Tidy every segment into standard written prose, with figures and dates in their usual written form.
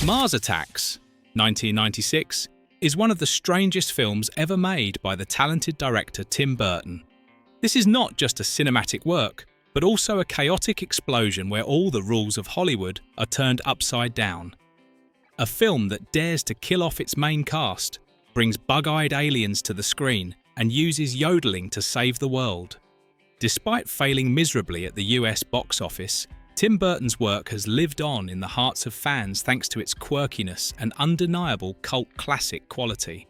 Mars Attacks, 1996, is one of the strangest films ever made by the talented director Tim Burton. This is not just a cinematic work, but also a chaotic explosion where all the rules of Hollywood are turned upside down. A film that dares to kill off its main cast, brings bug-eyed aliens to the screen, and uses yodeling to save the world. Despite failing miserably at the US box office, Tim Burton's work has lived on in the hearts of fans thanks to its quirkiness and undeniable cult classic quality.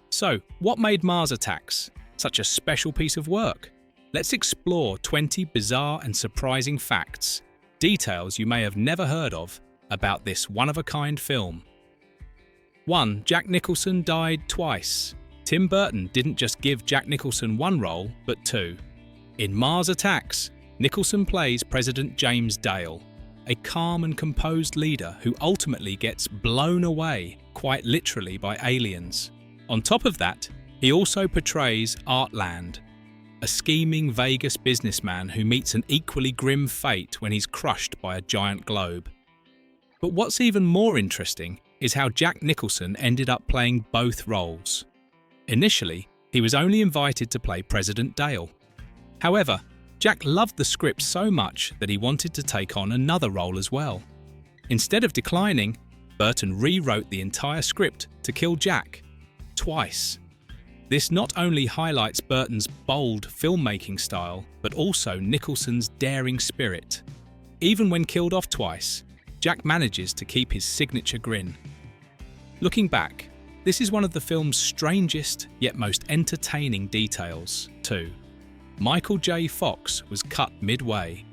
So, what made Mars Attacks such a special piece of work? Let's explore 20 bizarre and surprising facts, details you may have never heard of, about this one-of-a-kind film. 1. Jack Nicholson died twice. Tim Burton didn't just give Jack Nicholson one role, but two. In Mars Attacks, Nicholson plays President James Dale, a calm and composed leader who ultimately gets blown away, quite literally, by aliens. On top of that, he also portrays Artland, a scheming Vegas businessman who meets an equally grim fate when he's crushed by a giant globe. But what's even more interesting is how Jack Nicholson ended up playing both roles. Initially, he was only invited to play President Dale. However, Jack loved the script so much that he wanted to take on another role as well. Instead of declining, Burton rewrote the entire script to kill Jack, twice. This not only highlights Burton's bold filmmaking style, but also Nicholson's daring spirit. Even when killed off twice, Jack manages to keep his signature grin. Looking back, this is one of the film's strangest yet most entertaining details, too. Michael J. Fox was cut midway.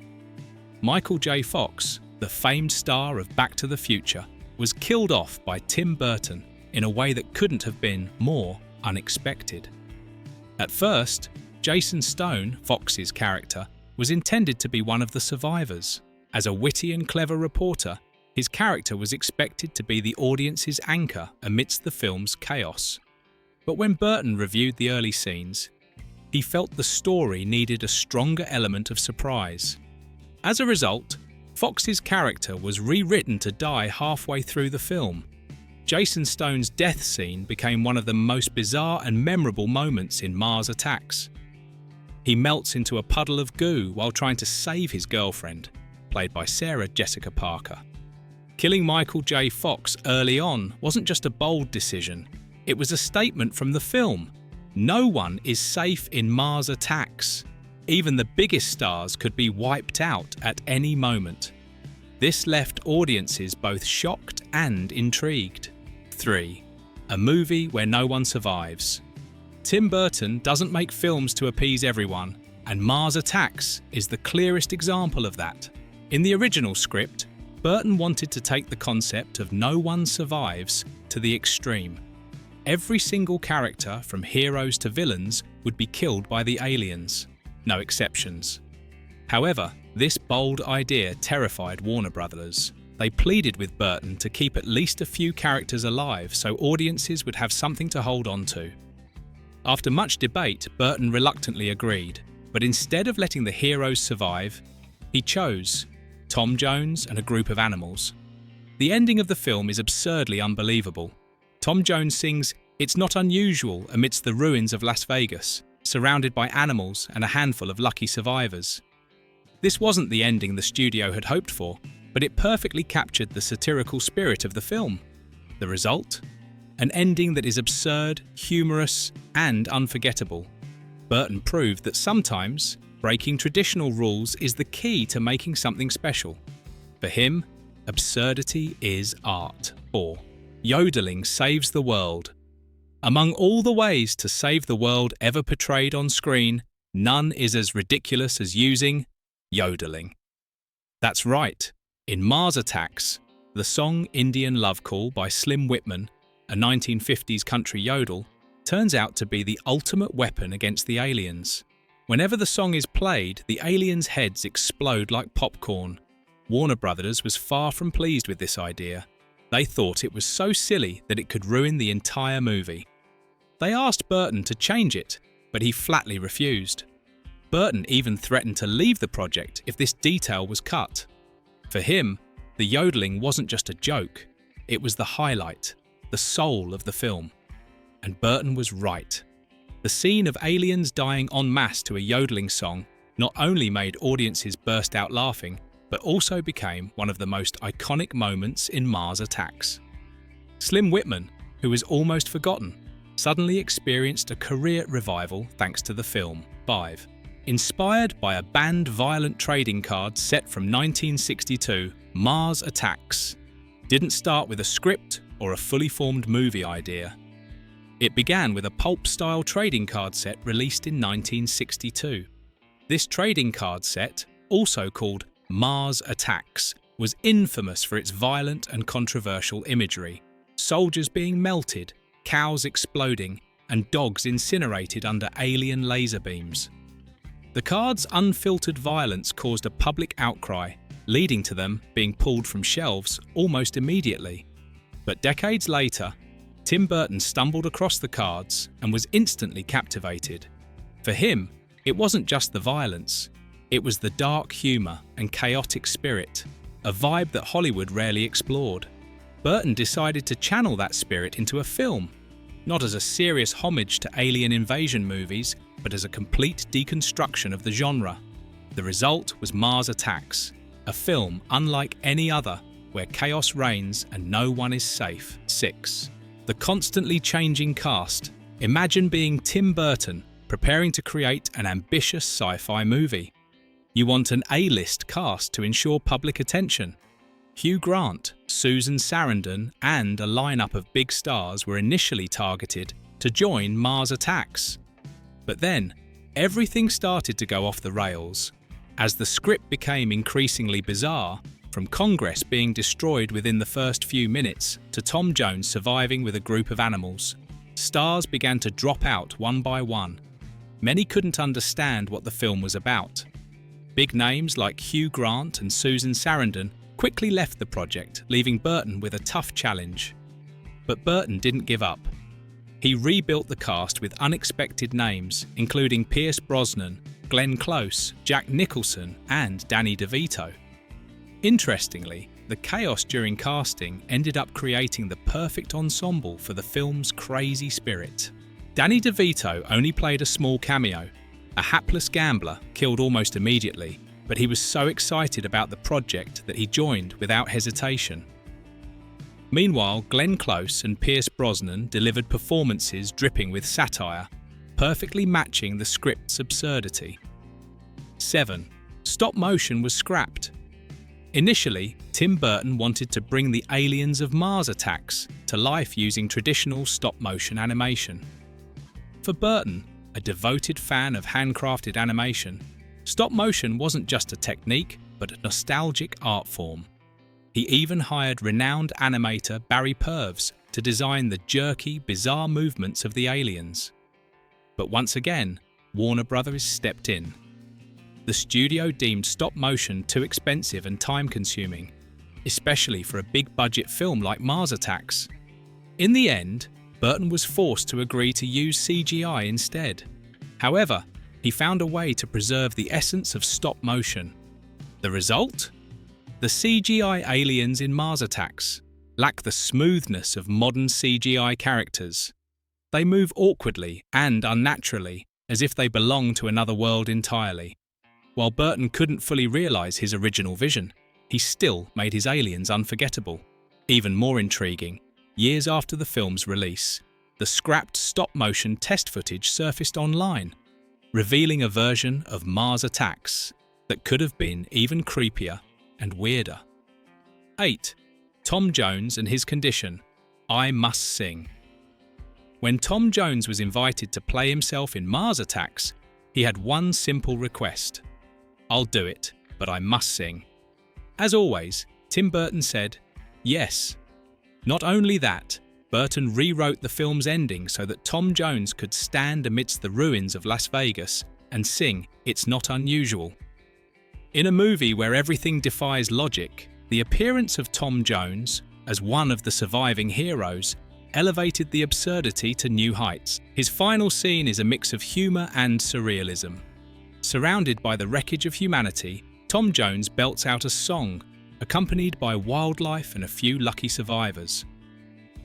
Michael J. Fox, the famed star of Back to the Future, was killed off by Tim Burton in a way that couldn't have been more unexpected. At first, Jason Stone, Fox's character, was intended to be one of the survivors. As a witty and clever reporter, his character was expected to be the audience's anchor amidst the film's chaos. But when Burton reviewed the early scenes, he felt the story needed a stronger element of surprise. As a result, Fox's character was rewritten to die halfway through the film. Jason Stone's death scene became one of the most bizarre and memorable moments in Mars Attacks. He melts into a puddle of goo while trying to save his girlfriend, played by Sarah Jessica Parker. Killing Michael J. Fox early on wasn't just a bold decision, it was a statement from the film. No one is safe in Mars Attacks. Even the biggest stars could be wiped out at any moment. This left audiences both shocked and intrigued. 3. A movie where no one survives. Tim Burton doesn't make films to appease everyone, and Mars Attacks is the clearest example of that. In the original script, Burton wanted to take the concept of no one survives to the extreme. Every single character, from heroes to villains, would be killed by the aliens. No exceptions. However, this bold idea terrified Warner Brothers. They pleaded with Burton to keep at least a few characters alive so audiences would have something to hold on to. After much debate, Burton reluctantly agreed, but instead of letting the heroes survive, he chose Tom Jones and a group of animals. The ending of the film is absurdly unbelievable. Tom Jones sings "It's Not Unusual" amidst the ruins of Las Vegas, surrounded by animals and a handful of lucky survivors. This wasn't the ending the studio had hoped for, but it perfectly captured the satirical spirit of the film. The result? An ending that is absurd, humorous, and unforgettable. Burton proved that sometimes breaking traditional rules is the key to making something special. For him, absurdity is art. 4. Yodeling saves the world. Among all the ways to save the world ever portrayed on screen, none is as ridiculous as using yodeling. That's right. In Mars Attacks, the song Indian Love Call by Slim Whitman, a 1950s country yodel, turns out to be the ultimate weapon against the aliens. Whenever the song is played, the aliens' heads explode like popcorn. Warner Brothers was far from pleased with this idea. They thought it was so silly that it could ruin the entire movie. They asked Burton to change it, but he flatly refused. Burton even threatened to leave the project if this detail was cut. For him, the yodeling wasn't just a joke. It was the highlight, the soul of the film. And Burton was right. The scene of aliens dying en masse to a yodeling song not only made audiences burst out laughing, but also became one of the most iconic moments in Mars Attacks. Slim Whitman, who was almost forgotten, suddenly experienced a career revival thanks to the film 5. Inspired by a banned violent trading card set from 1962, Mars Attacks didn't start with a script or a fully formed movie idea. It began with a pulp-style trading card set released in 1962. This trading card set, also called Mars Attacks, was infamous for its violent and controversial imagery. Soldiers being melted, cows exploding, and dogs incinerated under alien laser beams. The card's unfiltered violence caused a public outcry, leading to them being pulled from shelves almost immediately. But decades later, Tim Burton stumbled across the cards and was instantly captivated. For him, it wasn't just the violence, it was the dark humour and chaotic spirit, a vibe that Hollywood rarely explored. Burton decided to channel that spirit into a film, not as a serious homage to alien invasion movies, but as a complete deconstruction of the genre. The result was Mars Attacks, a film unlike any other, where chaos reigns and no one is safe. 6. The constantly changing cast. Imagine being Tim Burton, preparing to create an ambitious sci-fi movie. You want an A-list cast to ensure public attention. Hugh Grant, Susan Sarandon, and a lineup of big stars were initially targeted to join Mars Attacks. But then, everything started to go off the rails. As the script became increasingly bizarre, from Congress being destroyed within the first few minutes to Tom Jones surviving with a group of animals, stars began to drop out one by one. Many couldn't understand what the film was about. Big names like Hugh Grant and Susan Sarandon quickly left the project, leaving Burton with a tough challenge. But Burton didn't give up. He rebuilt the cast with unexpected names, including Pierce Brosnan, Glenn Close, Jack Nicholson, and Danny DeVito. Interestingly, the chaos during casting ended up creating the perfect ensemble for the film's crazy spirit. Danny DeVito only played a small cameo, a hapless gambler killed almost immediately, but he was so excited about the project that he joined without hesitation. Meanwhile, Glenn Close and Pierce Brosnan delivered performances dripping with satire, perfectly matching the script's absurdity. 7. Stop motion was scrapped. Initially, Tim Burton wanted to bring the aliens of Mars Attacks to life using traditional stop-motion animation. For Burton, a devoted fan of handcrafted animation, stop-motion wasn't just a technique, but a nostalgic art form. He even hired renowned animator Barry Purves to design the jerky, bizarre movements of the aliens. But once again, Warner Brothers stepped in. The studio deemed stop-motion too expensive and time-consuming, especially for a big-budget film like Mars Attacks. In the end, Burton was forced to agree to use CGI instead. However, he found a way to preserve the essence of stop-motion. The result? The CGI aliens in Mars Attacks lack the smoothness of modern CGI characters. They move awkwardly and unnaturally, as if they belong to another world entirely. While Burton couldn't fully realise his original vision, he still made his aliens unforgettable. Even more intriguing, years after the film's release, the scrapped stop-motion test footage surfaced online, revealing a version of Mars Attacks that could have been even creepier and weirder. 8. Tom Jones and his condition. I must sing. When Tom Jones was invited to play himself in Mars Attacks, he had one simple request. I'll do it, but I must sing. As always, Tim Burton said, yes. Not only that, Burton rewrote the film's ending so that Tom Jones could stand amidst the ruins of Las Vegas and sing It's Not Unusual. In a movie where everything defies logic, the appearance of Tom Jones, as one of the surviving heroes, elevated the absurdity to new heights. His final scene is a mix of humour and surrealism. Surrounded by the wreckage of humanity, Tom Jones belts out a song, accompanied by wildlife and a few lucky survivors.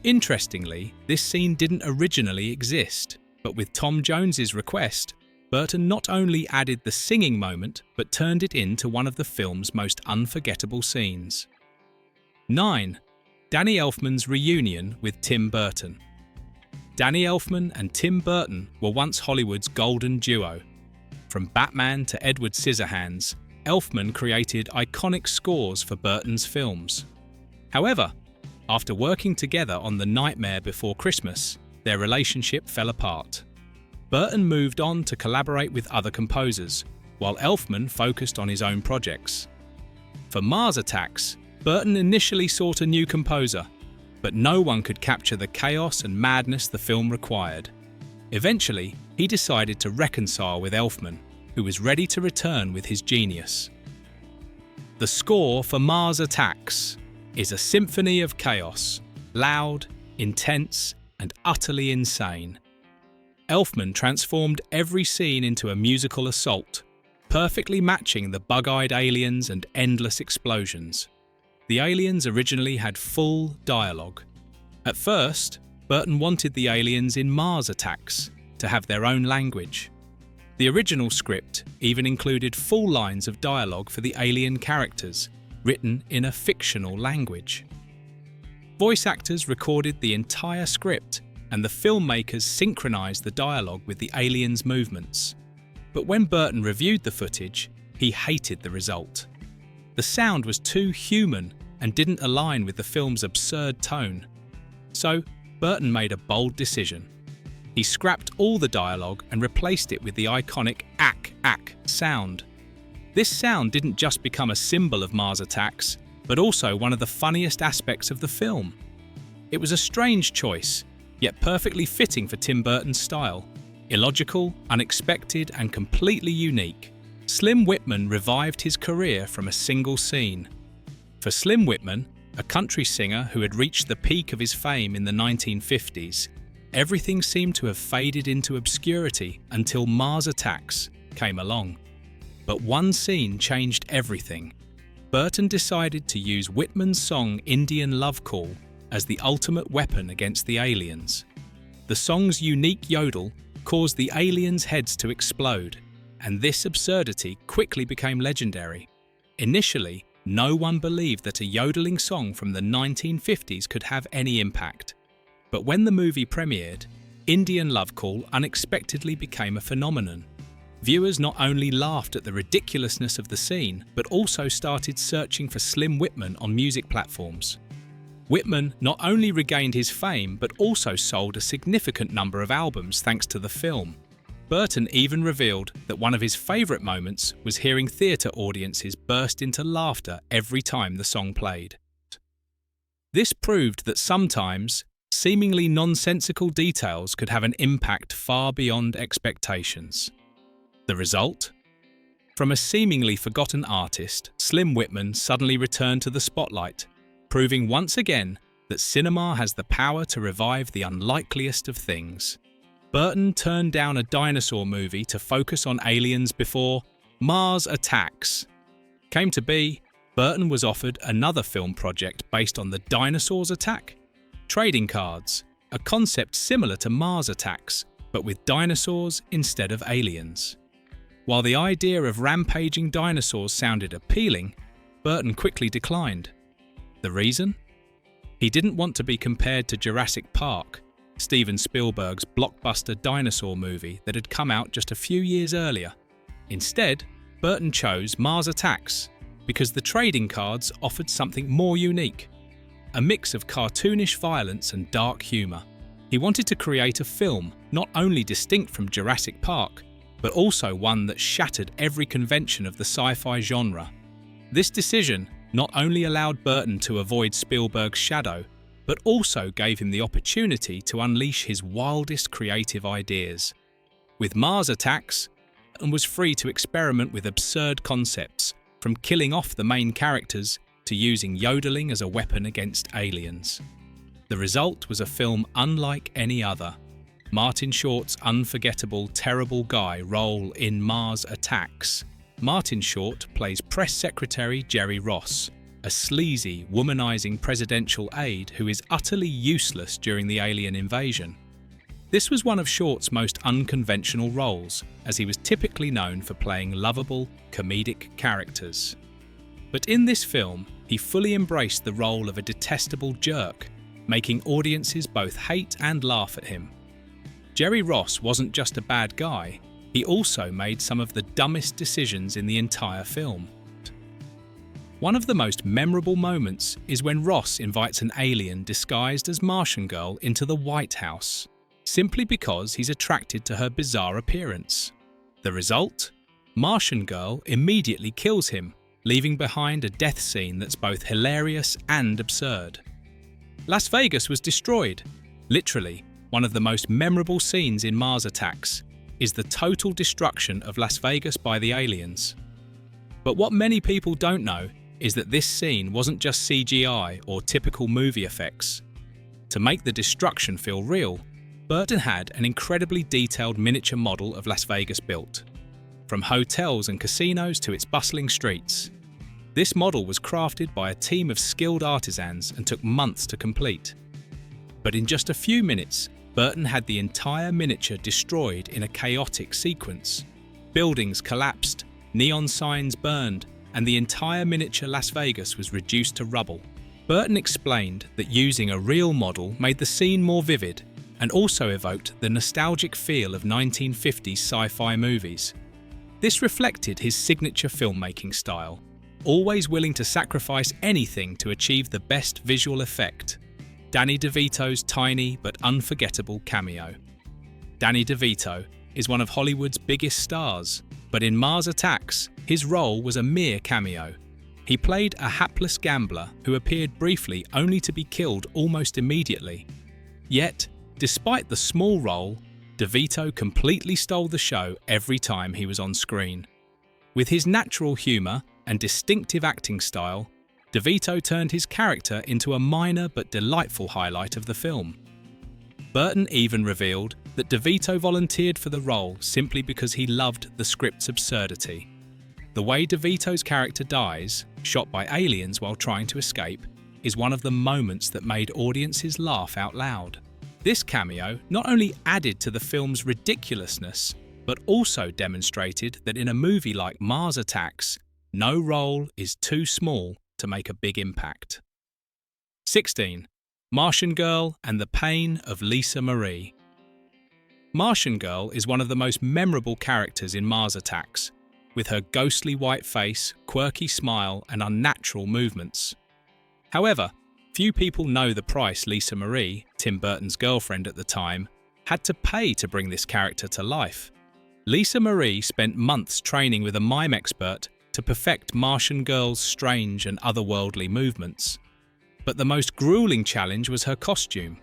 Interestingly, this scene didn't originally exist, but with Tom Jones's request, Burton not only added the singing moment, but turned it into one of the film's most unforgettable scenes. 9. Danny Elfman's reunion with Tim Burton. Danny Elfman and Tim Burton were once Hollywood's golden duo. From Batman to Edward Scissorhands, Elfman created iconic scores for Burton's films. However, after working together on The Nightmare Before Christmas, their relationship fell apart. Burton moved on to collaborate with other composers, while Elfman focused on his own projects. For Mars Attacks, Burton initially sought a new composer, but no one could capture the chaos and madness the film required. Eventually, he decided to reconcile with Elfman, who was ready to return with his genius. The score for Mars Attacks is a symphony of chaos, loud, intense, and utterly insane. Elfman transformed every scene into a musical assault, perfectly matching the bug-eyed aliens and endless explosions. The aliens originally had full dialogue. At first, Burton wanted the aliens in Mars Attacks to have their own language. The original script even included full lines of dialogue for the alien characters, written in a fictional language. Voice actors recorded the entire script, and the filmmakers synchronized the dialogue with the aliens' movements. But when Burton reviewed the footage, he hated the result. The sound was too human and didn't align with the film's absurd tone. So, Burton made a bold decision. He scrapped all the dialogue and replaced it with the iconic ack sound. This sound didn't just become a symbol of Mars Attacks, but also one of the funniest aspects of the film. It was a strange choice, yet perfectly fitting for Tim Burton's style. Illogical, unexpected, and completely unique, Slim Whitman revived his career from a single scene. For Slim Whitman, a country singer who had reached the peak of his fame in the 1950s, everything seemed to have faded into obscurity until Mars Attacks came along. But one scene changed everything. Burton decided to use Whitman's song Indian Love Call as the ultimate weapon against the aliens. The song's unique yodel caused the aliens' heads to explode, and this absurdity quickly became legendary. Initially, no one believed that a yodeling song from the 1950s could have any impact. But when the movie premiered, Indian Love Call unexpectedly became a phenomenon. Viewers not only laughed at the ridiculousness of the scene, but also started searching for Slim Whitman on music platforms. Whitman not only regained his fame, but also sold a significant number of albums thanks to the film. Burton even revealed that one of his favourite moments was hearing theatre audiences burst into laughter every time the song played. This proved that sometimes, seemingly nonsensical details could have an impact far beyond expectations. The result? From a seemingly forgotten artist, Slim Whitman suddenly returned to the spotlight, proving once again that cinema has the power to revive the unlikeliest of things. Burton turned down a dinosaur movie to focus on aliens before Mars Attacks came to be. Burton was offered another film project based on the dinosaurs attack, Trading Cards, a concept similar to Mars Attacks, but with dinosaurs instead of aliens. While the idea of rampaging dinosaurs sounded appealing, Burton quickly declined. The reason? He didn't want to be compared to Jurassic Park, Steven Spielberg's blockbuster dinosaur movie that had come out just a few years earlier. Instead, Burton chose Mars Attacks because the trading cards offered something more unique, a mix of cartoonish violence and dark humour. He wanted to create a film not only distinct from Jurassic Park, but also one that shattered every convention of the sci-fi genre. This decision not only allowed Burton to avoid Spielberg's shadow, but also gave him the opportunity to unleash his wildest creative ideas. With Mars Attacks, Burton was free to experiment with absurd concepts, from killing off the main characters to using yodeling as a weapon against aliens. The result was a film unlike any other. Martin Short's unforgettable, terrible guy role in Mars Attacks. Martin Short plays Press Secretary Jerry Ross, a sleazy, womanizing presidential aide who is utterly useless during the alien invasion. This was one of Short's most unconventional roles, as he was typically known for playing lovable, comedic characters. But in this film, he fully embraced the role of a detestable jerk, making audiences both hate and laugh at him. Jerry Ross wasn't just a bad guy, he also made some of the dumbest decisions in the entire film. One of the most memorable moments is when Ross invites an alien disguised as Martian Girl into the White House, simply because he's attracted to her bizarre appearance. The result? Martian Girl immediately kills him, leaving behind a death scene that's both hilarious and absurd. Las Vegas was destroyed. Literally, one of the most memorable scenes in Mars Attacks is the total destruction of Las Vegas by the aliens. But what many people don't know is that this scene wasn't just CGI or typical movie effects. To make the destruction feel real, Burton had an incredibly detailed miniature model of Las Vegas built, from hotels and casinos to its bustling streets. This model was crafted by a team of skilled artisans and took months to complete. But in just a few minutes, Burton had the entire miniature destroyed in a chaotic sequence. Buildings collapsed, neon signs burned, and the entire miniature Las Vegas was reduced to rubble. Burton explained that using a real model made the scene more vivid and also evoked the nostalgic feel of 1950s sci-fi movies. This reflected his signature filmmaking style, always willing to sacrifice anything to achieve the best visual effect. Danny DeVito's tiny but unforgettable cameo. Danny DeVito is one of Hollywood's biggest stars, but in Mars Attacks, his role was a mere cameo. He played a hapless gambler who appeared briefly only to be killed almost immediately. Yet, despite the small role, DeVito completely stole the show every time he was on screen. With his natural humor and distinctive acting style, DeVito turned his character into a minor but delightful highlight of the film. Burton even revealed that DeVito volunteered for the role simply because he loved the script's absurdity. The way DeVito's character dies, shot by aliens while trying to escape, is one of the moments that made audiences laugh out loud. This cameo not only added to the film's ridiculousness, but also demonstrated that in a movie like Mars Attacks, no role is too small to make a big impact. 16. Martian Girl and the Pain of Lisa Marie. Martian Girl is one of the most memorable characters in Mars Attacks, with her ghostly white face, quirky smile, and unnatural movements. However, few people know the price Lisa Marie, Tim Burton's girlfriend at the time, had to pay to bring this character to life. Lisa Marie spent months training with a mime expert to perfect Martian Girl's strange and otherworldly movements. But the most grueling challenge was her costume,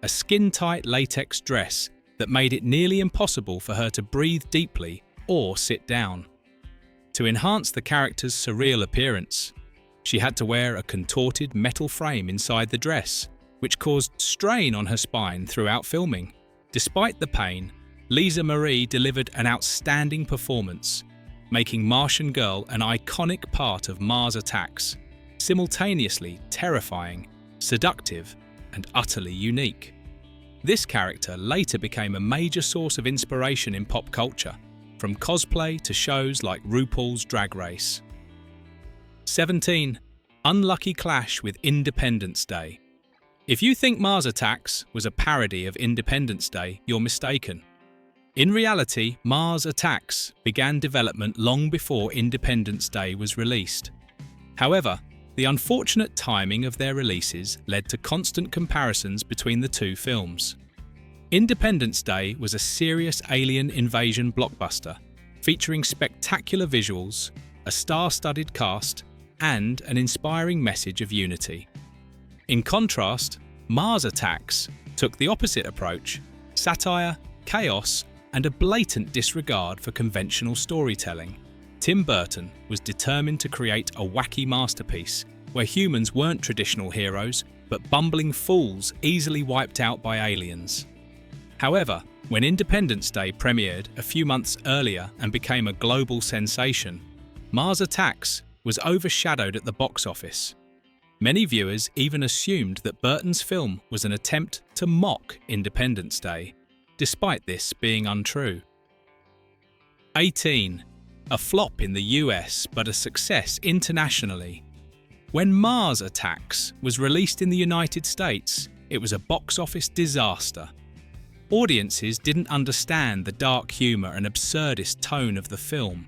a skin-tight latex dress that made it nearly impossible for her to breathe deeply or sit down. To enhance the character's surreal appearance, she had to wear a contorted metal frame inside the dress, which caused strain on her spine throughout filming. Despite the pain, Lisa Marie delivered an outstanding performance, making Martian Girl an iconic part of Mars Attacks, simultaneously terrifying, seductive, and utterly unique. This character later became a major source of inspiration in pop culture, from cosplay to shows like RuPaul's Drag Race. 17. Unlucky clash with Independence Day. If you think Mars Attacks was a parody of Independence Day, you're mistaken. In reality, Mars Attacks began development long before Independence Day was released. However, the unfortunate timing of their releases led to constant comparisons between the two films. Independence Day was a serious alien invasion blockbuster, featuring spectacular visuals, a star-studded cast, and an inspiring message of unity. In contrast, Mars Attacks took the opposite approach: satire, chaos, and a blatant disregard for conventional storytelling. Tim Burton was determined to create a wacky masterpiece where humans weren't traditional heroes, but bumbling fools easily wiped out by aliens. However, when Independence Day premiered a few months earlier and became a global sensation, Mars Attacks was overshadowed at the box office, Many viewers even assumed that Burton's film was an attempt to mock Independence Day, despite this being untrue. 18. A flop in the US but a success internationally. When Mars Attacks was released in the United States, it was a box office disaster. Audiences didn't understand the dark humour and absurdist tone of the film.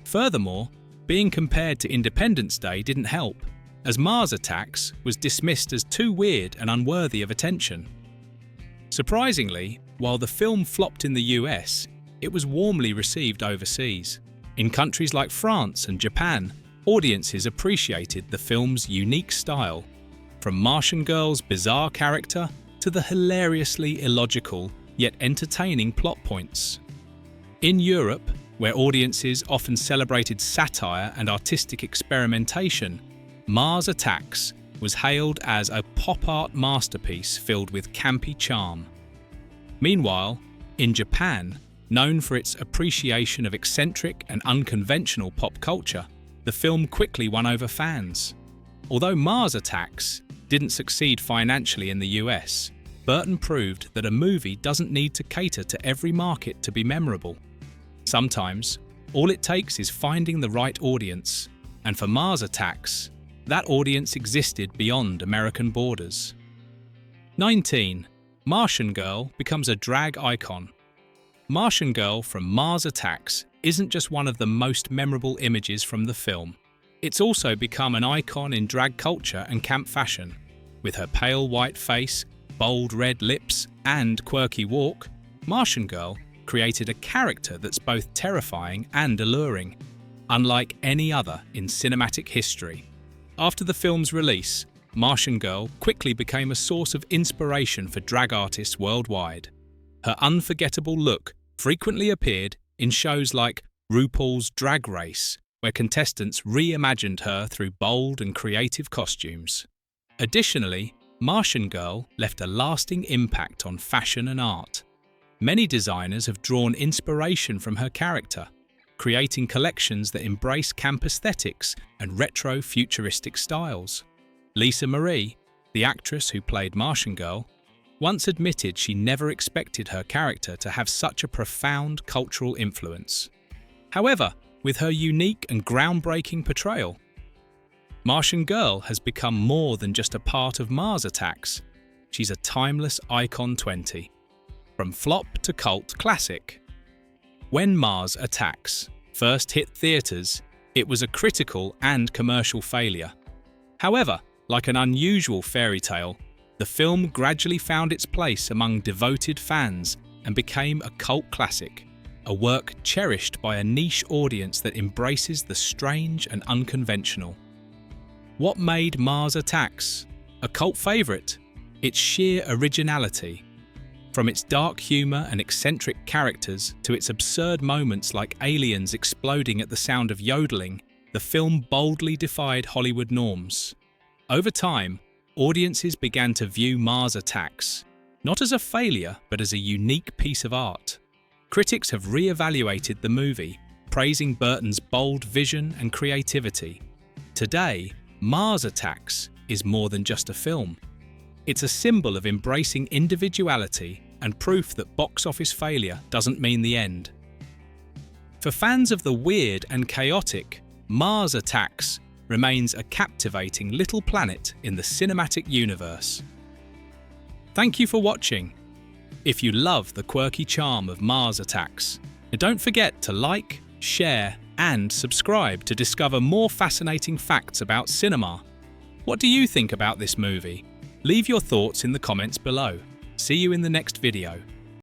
Furthermore, being compared to Independence Day didn't help, as Mars Attacks was dismissed as too weird and unworthy of attention. Surprisingly, while the film flopped in the US, it was warmly received overseas. In countries like France and Japan, audiences appreciated the film's unique style, from Martian Girl's bizarre character to the hilariously illogical yet entertaining plot points. In Europe, where audiences often celebrated satire and artistic experimentation, Mars Attacks was hailed as a pop art masterpiece filled with campy charm. Meanwhile, in Japan, known for its appreciation of eccentric and unconventional pop culture, the film quickly won over fans. Although Mars Attacks didn't succeed financially in the US, Burton proved that a movie doesn't need to cater to every market to be memorable. Sometimes, all it takes is finding the right audience, and for Mars Attacks, that audience existed beyond American borders. 19. Martian Girl becomes a drag icon. Martian Girl from Mars Attacks isn't just one of the most memorable images from the film. It's also become an icon in drag culture and camp fashion. With her pale white face, bold red lips, and quirky walk, Martian Girl created a character that's both terrifying and alluring, unlike any other in cinematic history. After the film's release, Martian Girl quickly became a source of inspiration for drag artists worldwide. Her unforgettable look frequently appeared in shows like RuPaul's Drag Race, where contestants reimagined her through bold and creative costumes. Additionally, Martian Girl left a lasting impact on fashion and art. Many designers have drawn inspiration from her character, creating collections that embrace camp aesthetics and retro futuristic styles. Lisa Marie, the actress who played Martian Girl, once admitted she never expected her character to have such a profound cultural influence. However, with her unique and groundbreaking portrayal, Martian Girl has become more than just a part of Mars Attacks. She's a timeless icon 20. From flop to cult classic. When Mars Attacks first hit theaters, it was a critical and commercial failure. However, like an unusual fairy tale, the film gradually found its place among devoted fans and became a cult classic, a work cherished by a niche audience that embraces the strange and unconventional. What made Mars Attacks a cult favourite? Its sheer originality. From its dark humour and eccentric characters to its absurd moments like aliens exploding at the sound of yodeling, the film boldly defied Hollywood norms. Over time, audiences began to view Mars Attacks not as a failure but as a unique piece of art. Critics have re-evaluated the movie, praising Burton's bold vision and creativity. Today, Mars Attacks is more than just a film. It's a symbol of embracing individuality and proof that box office failure doesn't mean the end. For fans of the weird and chaotic, Mars Attacks remains a captivating little planet in the cinematic universe. Thank you for watching. If you love the quirky charm of Mars Attacks, don't forget to like, share, and subscribe to discover more fascinating facts about cinema. What do you think about this movie? Leave your thoughts in the comments below. See you in the next video.